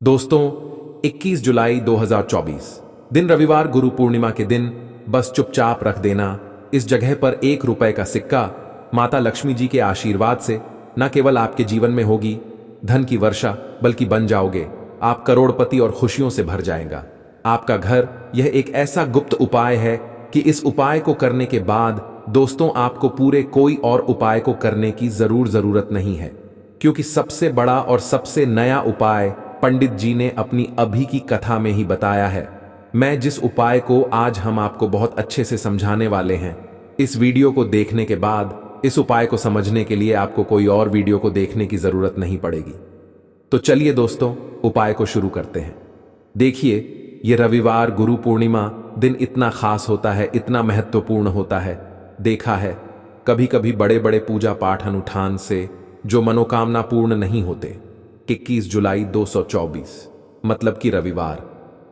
दोस्तों, 21 जुलाई 2024 दिन रविवार गुरु पूर्णिमा के दिन बस चुपचाप रख देना इस जगह पर 1 रुपए का सिक्का माता लक्ष्मी जी के आशीर्वाद से न केवल आपके जीवन में होगी धन की वर्षा, बल्कि बन जाओगे आप करोड़पति और खुशियों से भर जाएगा आपका घर। यह एक ऐसा गुप्त उपाय है कि इस उपाय को करने के बाद दोस्तों आपको पूरे कोई और उपाय को करने की जरूरत नहीं है, क्योंकि सबसे बड़ा और सबसे नया उपाय पंडित जी ने अपनी अभी की कथा में ही बताया है। मैं जिस उपाय को आज हम आपको बहुत अच्छे से समझाने वाले हैं, इस वीडियो को देखने के बाद इस उपाय को समझने के लिए आपको कोई और वीडियो को देखने की जरूरत नहीं पड़ेगी। तो चलिए दोस्तों, उपाय को शुरू करते हैं। देखिए, ये रविवार गुरु पूर्णिमा दिन इतना खास होता है, इतना महत्वपूर्ण होता है। देखा है कभी कभी बड़े बड़े पूजा पाठ अनुष्ठान से जो मनोकामना पूर्ण नहीं होते। 21 जुलाई 224 मतलब कि रविवार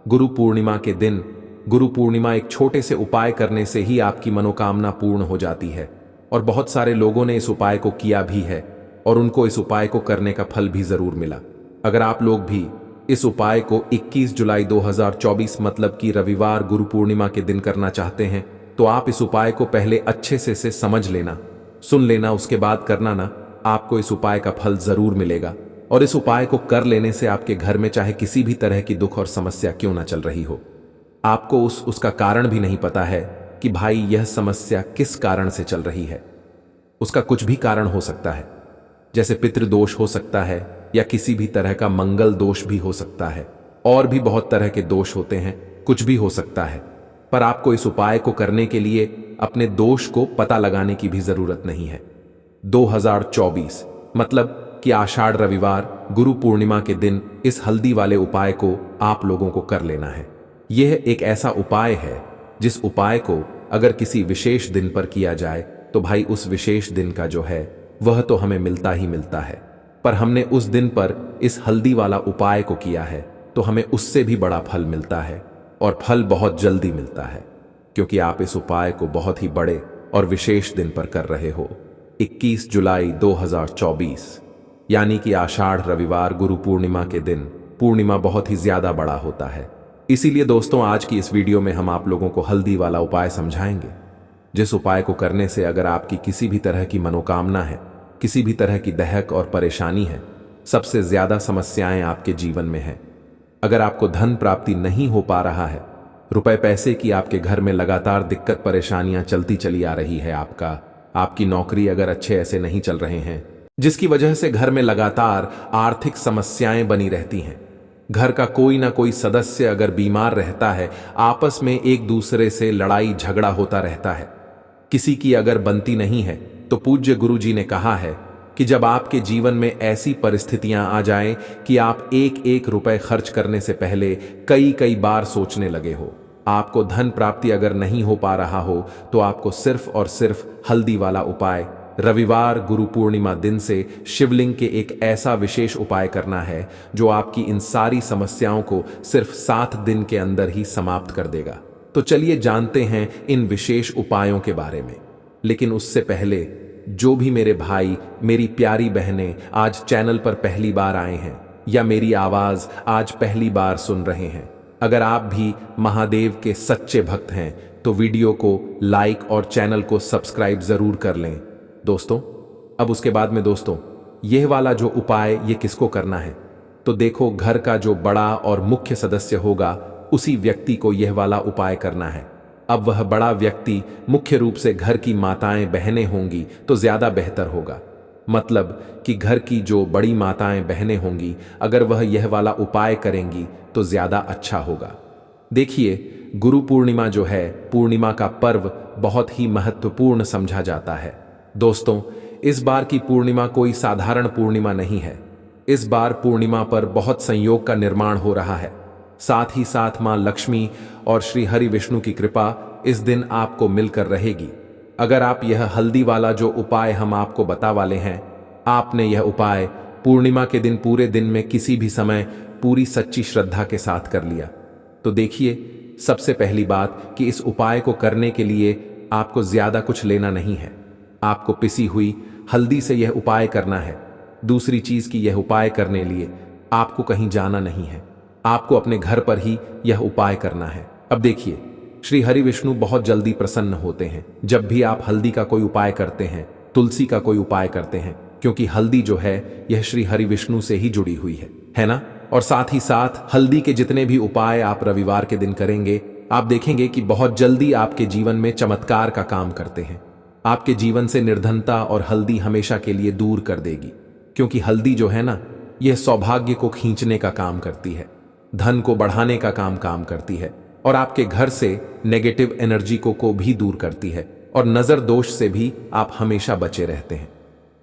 गुरु पूर्णिमा के दिन, गुरु पूर्णिमा एक छोटे से उपाय करने से ही आपकी मनोकामना पूर्ण हो जाती है। और बहुत सारे लोगों ने इस उपाय को किया भी है और उनको इस उपाय को करने का फल भी जरूर मिला। अगर आप लोग भी इस उपाय को 21 जुलाई 2024 मतलब कि रविवार गुरु पूर्णिमा के दिन करना चाहते हैं, तो आप इस उपाय को पहले अच्छे से समझ लेना, सुन लेना, उसके बाद करना ना। आपको इस उपाय का फल जरूर मिलेगा। और इस उपाय को कर लेने से आपके घर में चाहे किसी भी तरह की दुख और समस्या क्यों ना चल रही हो, आपको उसका कारण भी नहीं पता है कि भाई यह समस्या किस कारण से चल रही है। उसका कुछ भी कारण हो सकता है, जैसे पितृदोष हो सकता है या किसी भी तरह का मंगल दोष भी हो सकता है, और भी बहुत तरह के दोष होते हैं, कुछ भी हो सकता है। पर आपको इस उपाय को करने के लिए अपने दोष को पता लगाने की भी जरूरत नहीं है। 2024 मतलब कि आषाढ़ रविवार गुरु पूर्णिमा के दिन इस हल्दी वाले उपाय को आप लोगों को कर लेना है। यह एक ऐसा उपाय है जिस उपाय को अगर किसी विशेष दिन पर किया जाए तो भाई उस विशेष दिन का जो है वह तो हमें मिलता ही मिलता है। पर हमने उस दिन पर इस हल्दी वाला उपाय को किया है तो हमें उससे भी बड़ा फल मिलता है, और फल बहुत जल्दी मिलता है, क्योंकि आप इस उपाय को बहुत ही बड़े और विशेष दिन पर कर रहे हो। 21 जुलाई 2024 यानी कि आषाढ़ रविवार गुरु पूर्णिमा के दिन पूर्णिमा बहुत ही ज्यादा बड़ा होता है। इसीलिए दोस्तों, आज की इस वीडियो में हम आप लोगों को हल्दी वाला उपाय समझाएंगे, जिस उपाय को करने से अगर आपकी किसी भी तरह की मनोकामना है, किसी भी तरह की दहक और परेशानी है, सबसे ज्यादा समस्याएं आपके जीवन में है, अगर आपको धन प्राप्ति नहीं हो पा रहा है, रुपए पैसे की आपके घर में लगातार दिक्कत परेशानियां चलती चली आ रही है, आपकी नौकरी अगर अच्छे ऐसे नहीं चल रहे हैं, जिसकी वजह से घर में लगातार आर्थिक समस्याएं बनी रहती हैं, घर का कोई ना कोई सदस्य अगर बीमार रहता है, आपस में एक दूसरे से लड़ाई झगड़ा होता रहता है, किसी की अगर बनती नहीं है, तो पूज्य गुरु जी ने कहा है कि जब आपके जीवन में ऐसी परिस्थितियां आ जाएं कि आप एक एक रुपए खर्च करने से पहले कई बार सोचने लगे हो, आपको धन प्राप्ति अगर नहीं हो पा रहा हो, तो आपको सिर्फ और सिर्फ हल्दी वाला उपाय रविवार गुरु पूर्णिमा दिन से शिवलिंग के एक ऐसा विशेष उपाय करना है जो आपकी इन सारी समस्याओं को सिर्फ 7 दिन के अंदर ही समाप्त कर देगा। तो चलिए जानते हैं इन विशेष उपायों के बारे में। लेकिन उससे पहले जो भी मेरे भाई, मेरी प्यारी बहनें आज चैनल पर पहली बार आए हैं या मेरी आवाज आज पहली बार सुन रहे हैं, अगर आप भी महादेव के सच्चे भक्त हैं तो वीडियो को लाइक और चैनल को सब्सक्राइब जरूर कर लें दोस्तों। अब उसके बाद में दोस्तों, यह वाला जो उपाय ये किसको करना है, तो देखो, घर का जो बड़ा और मुख्य सदस्य होगा उसी व्यक्ति को यह वाला उपाय करना है। अब वह बड़ा व्यक्ति मुख्य रूप से घर की माताएं बहनें होंगी तो ज्यादा बेहतर होगा। मतलब कि घर की जो बड़ी माताएं बहनें होंगी, अगर वह यह वाला उपाय करेंगी तो ज्यादा अच्छा होगा। देखिए, गुरु पूर्णिमा जो है, पूर्णिमा का पर्व बहुत ही महत्वपूर्ण समझा जाता है दोस्तों। इस बार की पूर्णिमा कोई साधारण पूर्णिमा नहीं है। इस बार पूर्णिमा पर बहुत संयोग का निर्माण हो रहा है। साथ ही साथ मां लक्ष्मी और श्री हरि विष्णु की कृपा इस दिन आपको मिलकर रहेगी। अगर आप यह हल्दी वाला जो उपाय हम आपको बता वाले हैं, आपने यह उपाय पूर्णिमा के दिन पूरे दिन में किसी भी समय पूरी सच्ची श्रद्धा के साथ कर लिया, तो देखिए, सबसे पहली बात कि इस उपाय को करने के लिए आपको ज्यादा कुछ लेना नहीं है। आपको पिसी हुई हल्दी से यह उपाय करना है। दूसरी चीज कि यह उपाय करने लिए आपको कहीं जाना नहीं है, आपको अपने घर पर ही यह उपाय करना है। अब देखिए, श्री हरि विष्णु बहुत जल्दी प्रसन्न होते हैं जब भी आप हल्दी का कोई उपाय करते हैं, तुलसी का कोई उपाय करते हैं, क्योंकि हल्दी जो है यह श्री हरि विष्णु से ही जुड़ी हुई है ना। और साथ ही साथ हल्दी के जितने भी उपाय आप रविवार के दिन करेंगे, आप देखेंगे कि बहुत जल्दी आपके जीवन में चमत्कार का काम करते हैं। आपके जीवन से निर्धनता और हल्दी हमेशा के लिए दूर कर देगी, क्योंकि हल्दी जो है ना, यह सौभाग्य को खींचने का काम करती है, धन को बढ़ाने का काम करती है, और आपके घर से नेगेटिव एनर्जी को भी दूर करती है, और नजर दोष से भी आप हमेशा बचे रहते हैं।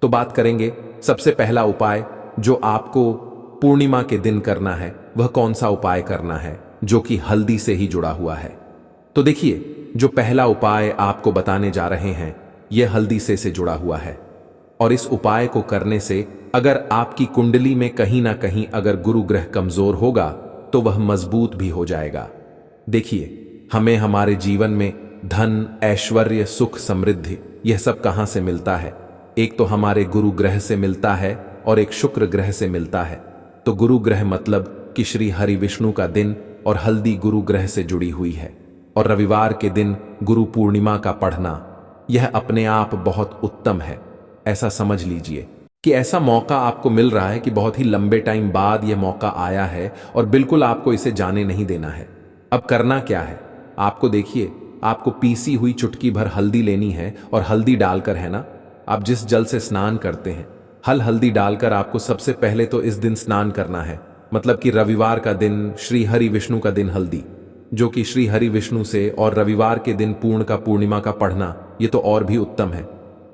तो बात करेंगे सबसे पहला उपाय जो आपको पूर्णिमा के दिन करना है, वह कौन सा उपाय करना है जो कि हल्दी से ही जुड़ा हुआ है। तो देखिए, जो पहला उपाय आपको बताने जा रहे हैं यह हल्दी से जुड़ा हुआ है, और इस उपाय को करने से अगर आपकी कुंडली में कहीं ना कहीं अगर गुरु ग्रह कमजोर होगा तो वह मजबूत भी हो जाएगा। देखिए, हमें हमारे जीवन में धन, ऐश्वर्य, सुख, समृद्धि यह सब कहां से मिलता है? एक तो हमारे गुरु ग्रह से मिलता है और एक शुक्र ग्रह से मिलता है। तो गुरु ग्रह मतलब कि श्री हरि विष्णु का दिन, और हल्दी गुरु ग्रह से जुड़ी हुई है। और रविवार के दिन गुरु पूर्णिमा का पढ़ना यह अपने आप बहुत उत्तम है। ऐसा समझ लीजिए कि ऐसा मौका आपको मिल रहा है कि बहुत ही लंबे टाइम बाद यह मौका आया है, और बिल्कुल आपको इसे जाने नहीं देना है। अब करना क्या है? आपको देखिए, आपको पीसी हुई चुटकी भर हल्दी लेनी है, और हल्दी डालकर, है ना, आप जिस जल से स्नान करते हैं, हल्दी डालकर आपको सबसे पहले तो इस दिन स्नान करना है। मतलब कि रविवार का दिन, श्री हरि विष्णु का दिन हल्दी, जो कि श्री हरि विष्णु से, और रविवार के दिन पूर्णिमा का पढ़ना, ये तो और भी उत्तम है।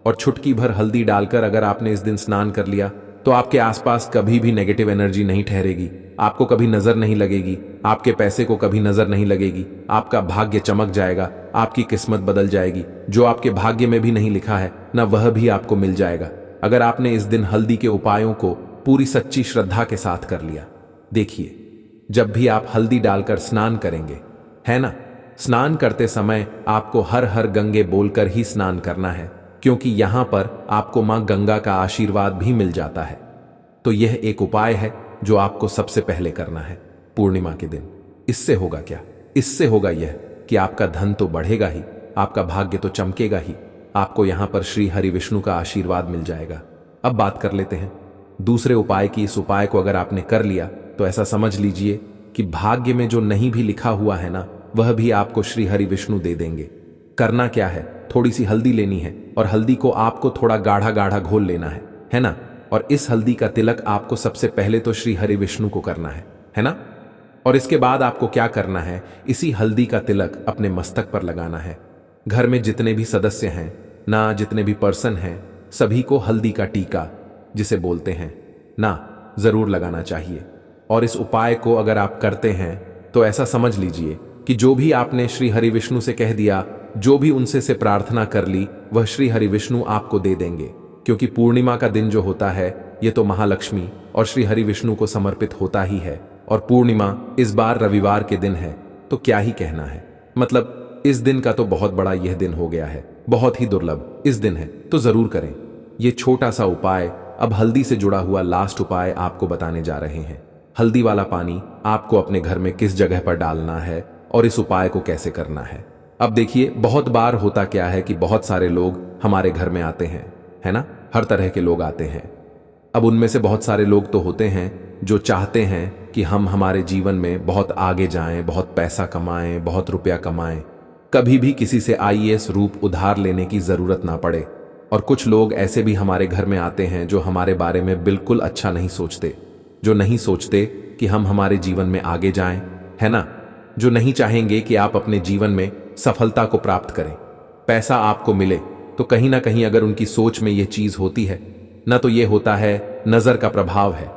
और चुटकी भर हल्दी डालकर अगर आपने इस दिन स्नान कर लिया तो आपके आसपास कभी भी नेगेटिव एनर्जी नहीं ठहरेगी, आपको कभी नजर नहीं लगेगी, आपके पैसे को कभी नजर नहीं लगेगी, आपका भाग्य चमक जाएगा, आपकी किस्मत बदल जाएगी। जो आपके भाग्य में भी नहीं लिखा है ना, वह भी आपको मिल जाएगा, अगर आपने इस दिन हल्दी के उपायों को पूरी सच्ची श्रद्धा के साथ कर लिया। देखिए, जब भी आप हल्दी डालकर स्नान करेंगे, है ना, स्नान करते समय आपको हर हर गंगे बोलकर ही स्नान करना है, क्योंकि यहां पर आपको मां गंगा का आशीर्वाद भी मिल जाता है। तो यह एक उपाय है जो आपको सबसे पहले करना है पूर्णिमा के दिन। इससे होगा क्या? इससे होगा यह कि आपका धन तो बढ़ेगा ही, आपका भाग्य तो चमकेगा ही, आपको यहां पर श्री हरि विष्णु का आशीर्वाद मिल जाएगा। अब बात कर लेते हैं दूसरे उपाय की। इस उपाय को अगर आपने कर लिया तो ऐसा समझ लीजिए कि भाग्य में जो नहीं भी लिखा हुआ है ना, वह भी आपको श्री हरि विष्णु दे देंगे। करना क्या है? थोड़ी सी हल्दी लेनी है, और हल्दी को आपको थोड़ा गाढ़ा गाढ़ा घोल लेना है ना। और इस हल्दी का तिलक आपको सबसे पहले तो श्री हरि विष्णु को करना है ना। और इसके बाद आपको क्या करना है? इसी हल्दी का तिलक अपने मस्तक पर लगाना है। घर में जितने भी सदस्य हैं ना, जितने भी पर्सन हैं, सभी को हल्दी का टीका, जिसे बोलते हैं ना, जरूर लगाना चाहिए। और इस उपाय को अगर आप करते हैं तो ऐसा समझ लीजिए कि जो भी आपने श्री हरि विष्णु से कह दिया, जो भी उनसे से प्रार्थना कर ली, वह श्री हरि विष्णु आपको दे देंगे। क्योंकि पूर्णिमा का दिन जो होता है, ये तो महालक्ष्मी और श्री हरि विष्णु को समर्पित होता ही है। और पूर्णिमा इस बार रविवार के दिन है, तो क्या ही कहना है। मतलब इस दिन का तो बहुत बड़ा यह दिन हो गया है, बहुत ही दुर्लभ इस दिन है, तो जरूर करें ये छोटा सा उपाय। अब हल्दी से जुड़ा हुआ लास्ट उपाय आपको बताने जा रहे हैं। हल्दी वाला पानी आपको अपने घर में किस जगह पर डालना है और इस उपाय को कैसे करना है। अब देखिए, बहुत बार होता क्या है कि बहुत सारे लोग हमारे घर में आते हैं, है ना, हर तरह के लोग आते हैं। अब उनमें से बहुत सारे लोग तो होते हैं जो चाहते हैं कि हम हमारे जीवन में बहुत आगे जाएं, बहुत पैसा कमाएं, बहुत रुपया कमाएं, कभी भी किसी से आईएएस रूप उधार लेने की जरूरत ना पड़े। और कुछ लोग ऐसे भी हमारे घर में आते हैं जो हमारे बारे में बिल्कुल अच्छा नहीं सोचते, जो नहीं सोचते कि हम हमारे जीवन में आगे जाएं, है ना, जो नहीं चाहेंगे कि आप अपने जीवन में सफलता को प्राप्त करें, पैसा आपको मिले। तो कहीं ना कहीं अगर उनकी सोच में यह चीज होती है ना, तो यह होता है नजर का प्रभाव है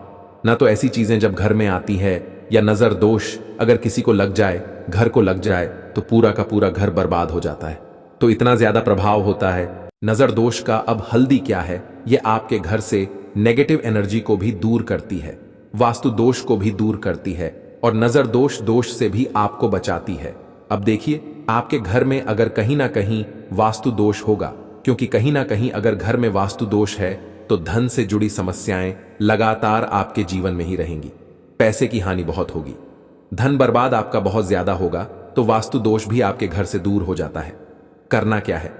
ना। तो ऐसी चीजें जब घर में आती है, या नजर दोष अगर किसी को लग जाए, घर को लग जाए, तो पूरा का पूरा घर बर्बाद हो जाता है। तो इतना ज्यादा प्रभाव होता है नजर दोष का। अब हल्दी क्या है? यह आपके घर से नेगेटिव एनर्जी को भी दूर करती है, वास्तु दोष को भी दूर करती है, और नजर दोष से भी आपको बचाती है। अब देखिए, आपके घर में अगर कहीं ना कहीं वास्तु दोष होगा, क्योंकि कहीं ना कहीं अगर घर में वास्तु दोष है तो धन से जुड़ी समस्याएं लगातार आपके जीवन में ही रहेंगी। पैसे की हानि बहुत होगी, धन बर्बाद आपका बहुत ज्यादा होगा, तो वास्तु दोष भी आपके घर से दूर हो जाता है। करना क्या है,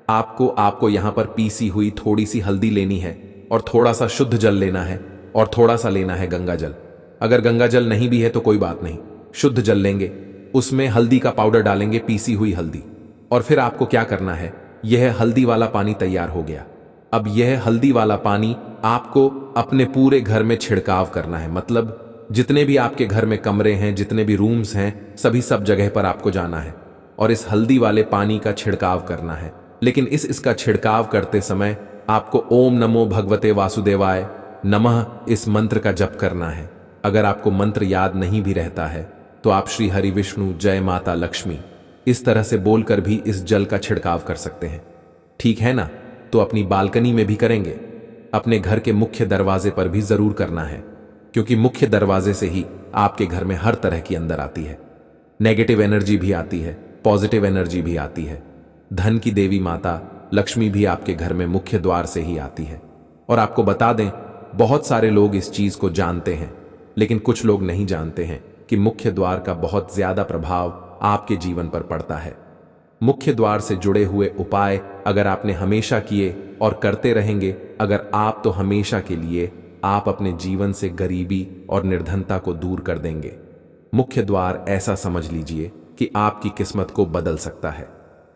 आपको यहां पर पीसी हुई थोड़ी सी हल्दी लेनी है और थोड़ा सा शुद्ध जल लेना है और थोड़ा सा लेना है गंगा जल। अगर गंगा जल नहीं भी है तो कोई बात नहीं, शुद्ध जल लेंगे, उसमें हल्दी का पाउडर डालेंगे, पीसी हुई हल्दी। और फिर आपको क्या करना है, यह हल्दी वाला पानी तैयार हो गया। अब यह हल्दी वाला पानी आपको अपने पूरे घर में छिड़काव करना है, मतलब जितने भी आपके घर में कमरे हैं, जितने भी रूम्स हैं, सभी सब जगह पर आपको जाना है और इस हल्दी वाले पानी का छिड़काव करना है। लेकिन इसका छिड़काव करते समय आपको ओम नमो भगवते वासुदेवाय नमः इस मंत्र का जप करना है। अगर आपको मंत्र याद नहीं भी रहता है तो आप श्री हरि विष्णु जय माता लक्ष्मी इस तरह से बोलकर भी इस जल का छिड़काव कर सकते हैं। ठीक है ना? तो अपनी बालकनी में भी करेंगे, अपने घर के मुख्य दरवाजे पर भी जरूर करना है, क्योंकि मुख्य दरवाजे से ही आपके घर में हर तरह की अंदर आती है। नेगेटिव एनर्जी भी आती है, पॉजिटिव एनर्जी भी आती है। धन की देवी माता लक्ष्मी भी आपके घर में मुख्य द्वार से ही आती है। और आपको बता दें, बहुत सारे लोग इस चीज को जानते हैं, लेकिन कुछ लोग नहीं जानते हैं कि मुख्य द्वार का बहुत ज्यादा प्रभाव आपके जीवन पर पड़ता है। मुख्य द्वार से जुड़े हुए उपाय अगर आपने हमेशा किए और करते रहेंगे, अगर आप तो हमेशा के लिए आप अपने जीवन से गरीबी और निर्धनता को दूर कर देंगे। मुख्य द्वार ऐसा समझ लीजिए कि आपकी किस्मत को बदल सकता है।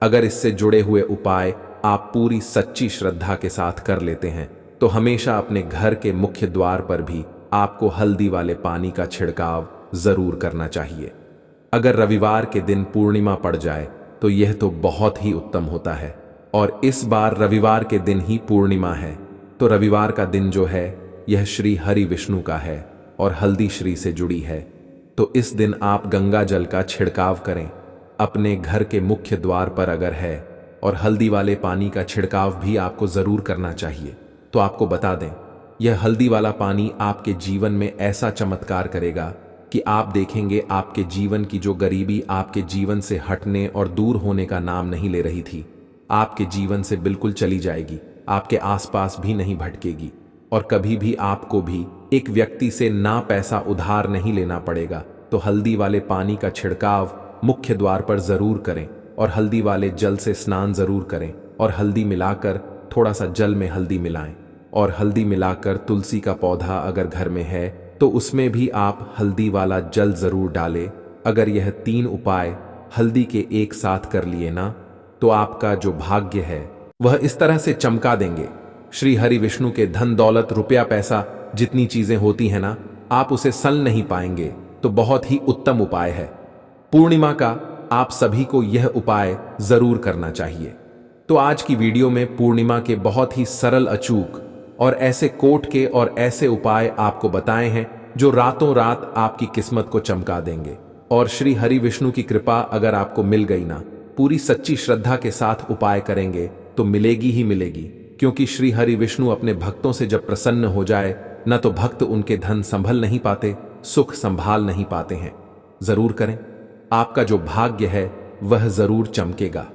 अगर इससे जुड़े हुए उपाय आप पूरी सच्ची श्रद्धा के साथ कर लेते हैं तो हमेशा अपने घर के मुख्य द्वार पर भी आपको हल्दी वाले पानी का छिड़काव जरूर करना चाहिए। अगर रविवार के दिन पूर्णिमा पड़ जाए तो यह तो बहुत ही उत्तम होता है, और इस बार रविवार के दिन ही पूर्णिमा है, तो रविवार का दिन जो है यह श्री हरि विष्णु का है और हल्दी श्री से जुड़ी है। तो इस दिन आप गंगा जल का छिड़काव करें अपने घर के मुख्य द्वार पर अगर है, और हल्दी वाले पानी का छिड़काव भी आपको जरूर करना चाहिए। तो आपको बता दें, यह हल्दी वाला पानी आपके जीवन में ऐसा चमत्कार करेगा कि आप देखेंगे आपके जीवन की जो गरीबी आपके जीवन से हटने और दूर होने का नाम नहीं ले रही थी, आपके जीवन से बिल्कुल चली जाएगी, आपके आसपास भी नहीं भटकेगी, और कभी भी आपको भी एक व्यक्ति से ना पैसा उधार नहीं लेना पड़ेगा। तो हल्दी वाले पानी का छिड़काव मुख्य द्वार पर जरूर करें और हल्दी वाले जल से स्नान जरूर करें, और हल्दी मिलाकर थोड़ा सा जल में हल्दी मिलाएं, और हल्दी मिलाकर तुलसी का पौधा अगर घर में है तो उसमें भी आप हल्दी वाला जल जरूर डालें। अगर यह 3 उपाय हल्दी के एक साथ कर लिए ना, तो आपका जो भाग्य है वह इस तरह से चमका देंगे। श्री हरि विष्णु के धन दौलत रुपया पैसा जितनी चीजें होती हैं ना, आप उसे सल नहीं पाएंगे। तो बहुत ही उत्तम उपाय है। पूर्णिमा का आप सभी को यह उपाय जरूर करना चाहिए। तो आज की वीडियो में पूर्णिमा के बहुत ही सरल, अचूक और ऐसे कोट के और ऐसे उपाय आपको बताए हैं जो रातों रात आपकी किस्मत को चमका देंगे। और श्री हरि विष्णु की कृपा अगर आपको मिल गई ना, पूरी सच्ची श्रद्धा के साथ उपाय करेंगे तो मिलेगी ही मिलेगी, क्योंकि श्री हरि विष्णु अपने भक्तों से जब प्रसन्न हो जाए न, तो भक्त उनके धन संभल नहीं पाते, सुख संभाल नहीं पाते हैं। जरूर करें, आपका जो भाग्य है वह जरूर चमकेगा।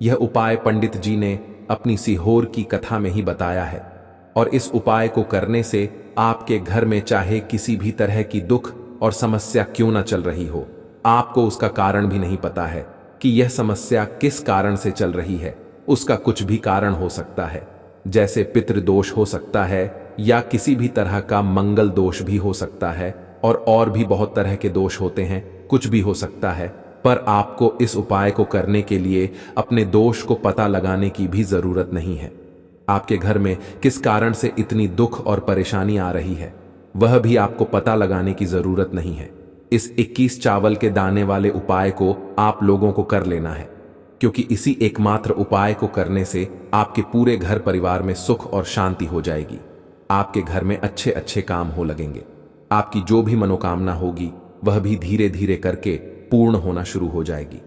यह उपाय पंडित जी ने अपनी सीहोर की कथा में ही बताया है, और इस उपाय को करने से आपके घर में चाहे किसी भी तरह की दुख और समस्या क्यों ना चल रही हो, आपको उसका कारण भी नहीं पता है कि यह समस्या किस कारण से चल रही है। उसका कुछ भी कारण हो सकता है, जैसे पितृदोष हो सकता है, या किसी भी तरह का मंगल दोष भी हो सकता है, और भी बहुत तरह के दोष होते हैं, कुछ भी हो सकता है। पर आपको इस उपाय को करने के लिए अपने दोष को पता लगाने की भी जरूरत नहीं है। आपके घर में किस कारण से इतनी दुख और परेशानी आ रही है वह भी आपको पता लगाने की जरूरत नहीं है। इस 21 चावल के दाने वाले उपाय को आप लोगों को कर लेना है, क्योंकि इसी एकमात्र उपाय को करने से आपके पूरे घर परिवार में सुख और शांति हो जाएगी। आपके घर में अच्छे अच्छे काम हो लगेंगे। आपकी जो भी मनोकामना होगी वह भी धीरे धीरे करके पूर्ण होना शुरू हो जाएगी।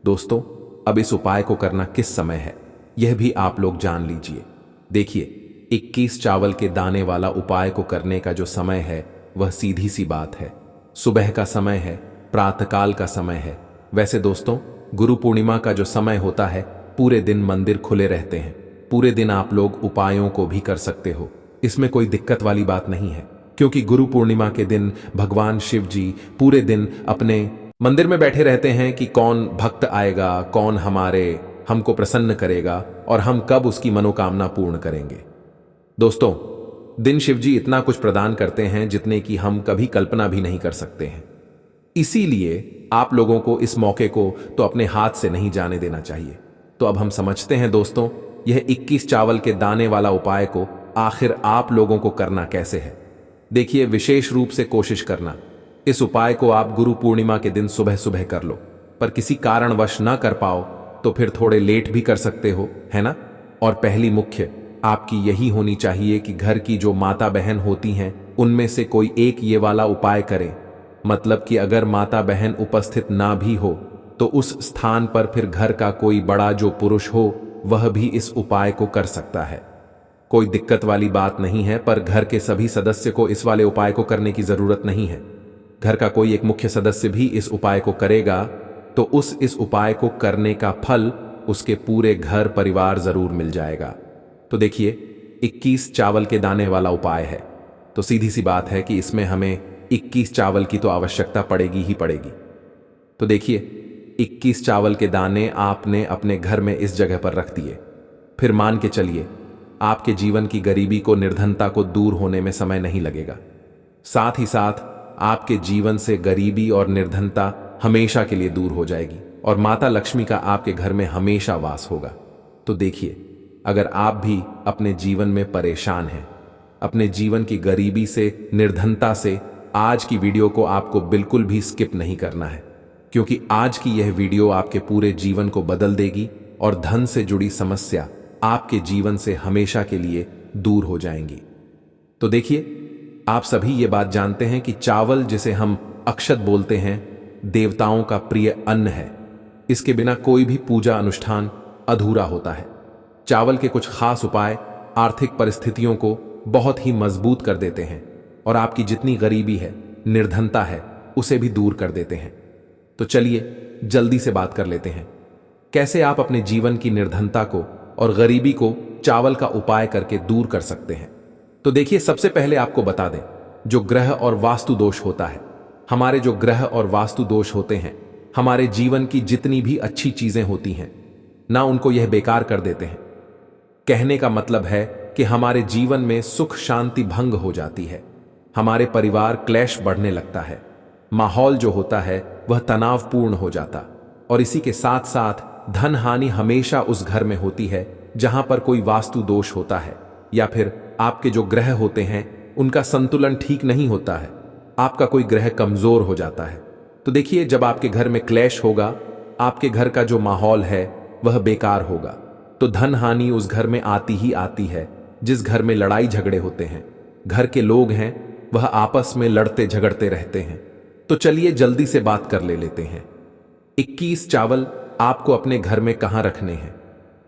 दोस्तों, अब इस उपाय को करना किस समय है यह भी आप लोग जान लीजिए। देखिए, 21 चावल के दाने वाला उपाय को करने का जो समय है वह सीधी सी बात है, सुबह का समय है, प्रातःकाल का समय है। वैसे दोस्तों, गुरु पूर्णिमा का जो समय होता है, पूरे दिन मंदिर खुले रहते हैं, पूरे दिन आप लोग उपायों को भी कर सकते हो, इसमें कोई दिक्कत वाली बात नहीं है। क्योंकि गुरु पूर्णिमा के दिन भगवान शिव जी पूरे दिन अपने मंदिर में बैठे रहते हैं कि कौन भक्त आएगा, कौन हमको प्रसन्न करेगा और हम कब उसकी मनोकामना पूर्ण करेंगे। दोस्तों, दिन शिवजी इतना कुछ प्रदान करते हैं जितने की हम कभी कल्पना भी नहीं कर सकते हैं। इसीलिए आप लोगों को इस मौके को तो अपने हाथ से नहीं जाने देना चाहिए। तो अब हम समझते हैं दोस्तों, यह 21 चावल के दाने वाला उपाय को आखिर आप लोगों को करना कैसे है। देखिए, विशेष रूप से कोशिश करना, इस उपाय को आप गुरु पूर्णिमा के दिन सुबह सुबह कर लो, पर किसी कारणवश ना कर पाओ तो फिर थोड़े लेट भी कर सकते हो, है ना। और पहली मुख्य आपकी यही होनी चाहिए कि घर की जो माता बहन होती हैं उनमें से कोई एक ये वाला उपाय करे। मतलब कि अगर माता बहन उपस्थित ना भी हो तो उस स्थान पर फिर घर का कोई बड़ा जो पुरुष हो वह भी इस उपाय को कर सकता है। कोई दिक्कत वाली बात नहीं है, पर घर के सभी सदस्य को इस वाले उपाय को करने की जरूरत नहीं है। घर का कोई एक मुख्य सदस्य भी इस उपाय को करेगा तो इस उपाय को करने का फल उसके पूरे घर परिवार जरूर मिल जाएगा। तो देखिए, 21 चावल के दाने वाला उपाय है, तो सीधी सी बात है कि इसमें हमें 21 चावल की तो आवश्यकता पड़ेगी ही पड़ेगी। तो देखिए, 21 चावल के दाने आपने अपने घर में इस जगह पर रख दिए। फिर मान के चलिए आपके जीवन की गरीबी को, निर्धनता को दूर होने में समय नहीं लगेगा। साथ ही साथ आपके जीवन से गरीबी और निर्धनता हमेशा के लिए दूर हो जाएगी और माता लक्ष्मी का आपके घर में हमेशा वास होगा। तो देखिए, अगर आप भी अपने जीवन में परेशान हैं, अपने जीवन की गरीबी से, निर्धनता से, आज की वीडियो को आपको बिल्कुल भी स्किप नहीं करना है, क्योंकि आज की यह वीडियो आपके पूरे जीवन को बदल देगी और धन से जुड़ी समस्या आपके जीवन से हमेशा के लिए दूर हो जाएंगी। तो देखिए, आप सभी ये बात जानते हैं कि चावल, जिसे हम अक्षत बोलते हैं, देवताओं का प्रिय अन्न है। इसके बिना कोई भी पूजा अनुष्ठान अधूरा होता है। चावल के कुछ खास उपाय आर्थिक परिस्थितियों को बहुत ही मजबूत कर देते हैं और आपकी जितनी गरीबी है, निर्धनता है, उसे भी दूर कर देते हैं। तो चलिए जल्दी से बात कर लेते हैं, कैसे आप अपने जीवन की निर्धनता को और गरीबी को चावल का उपाय करके दूर कर सकते हैं। तो देखिए, सबसे पहले आपको बता दें, जो ग्रह और वास्तु दोष होता है, हमारे जो ग्रह और वास्तु दोष होते हैं, हमारे जीवन की जितनी भी अच्छी चीजें होती हैं ना, उनको यह बेकार कर देते हैं। कहने का मतलब है कि हमारे जीवन में सुख शांति भंग हो जाती है, हमारे परिवार क्लेश बढ़ने लगता है, माहौल जो होता है वह तनावपूर्ण हो जाता, और इसी के साथ साथ धन हानि हमेशा उस घर में होती है जहां पर कोई वास्तु दोष होता है, या फिर आपके जो ग्रह होते हैं उनका संतुलन ठीक नहीं होता है, आपका कोई ग्रह कमजोर हो जाता है। तो देखिए, जब आपके घर में क्लेश होगा, आपके घर का जो माहौल है वह बेकार होगा, तो धन हानि उस घर में आती ही आती है। जिस घर में लड़ाई झगड़े होते हैं, घर के लोग हैं वह आपस में लड़ते झगड़ते रहते हैं। तो चलिए जल्दी से बात कर लेते हैं। 21 चावल आपको अपने घर में कहां रखने हैं,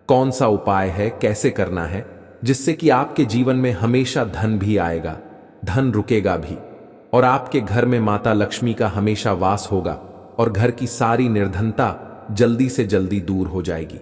कौन सा उपाय है, कैसे करना है, जिससे कि आपके जीवन में हमेशा धन भी आएगा, धन रुकेगा भी, और आपके घर में माता लक्ष्मी का हमेशा वास होगा और घर की सारी निर्धनता जल्दी से जल्दी दूर हो जाएगी।